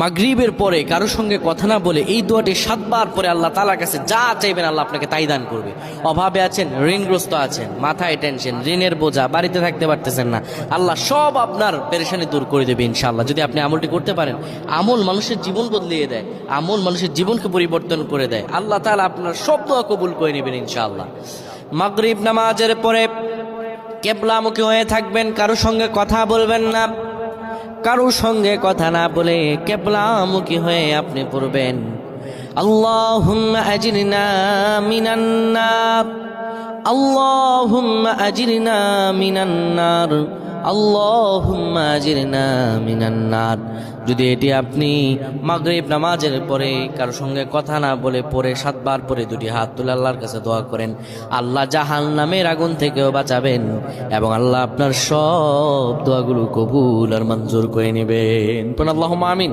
মাগরিবের পরে কারোর সঙ্গে কথা না বলে এই দোয়াটি 7 বার পরে আল্লাহ তাআলার কাছে যা চাইবেন আল্লাহ আপনাকে তাই দান করবে। অভাবে আছেন, ঋণগ্রস্ত আছেন, মাথায় টেনশন, ঋণের বোঝা, বাড়িতে থাকতে পারতেছেন না, আল্লাহ সব আপনার পেরেশানি দূর করে দেবে ইনশাআল্লাহ, যদি আপনি আমলটি করতে পারেন। আমল মানুষের জীবন বদলিয়ে দেয়, আমল মানুষের জীবনকে পরিবর্তন করে দেয়। আল্লাহ তাআলা আপনার সব দোয়া কবুল করে নেবেন ইনশাআল্লাহ। মাগরিব নামাজের পরে কিবলামুখী হয়ে থাকবেন, কারোর সঙ্গে কথা বলবেন না, কারোর সঙ্গে কথা না বলে কিবলামুখী হয়ে আপনি পড়বেন আল্লাহুম্মা আজরিনা মিনান নার, আল্লাহুম্মা আজরিনা মিনান নার, আল্লাহুম্মা আজরিনা মিনান নার। যদি এটি আপনি মাগরিব নামাজের পরে কারোর সঙ্গে কথা না বলে পড়ে 7 বার পরে 2টি হাত তুলে আল্লাহর কাছে দোয়া করেন, আল্লাহ জাহান্নামের আগুন থেকেও বাঁচাবেন এবং আল্লাহ আপনার সব দোয়াগুলো কবুল আর মঞ্জুর করে নেবেন। আল্লাহুম্মা আমিন।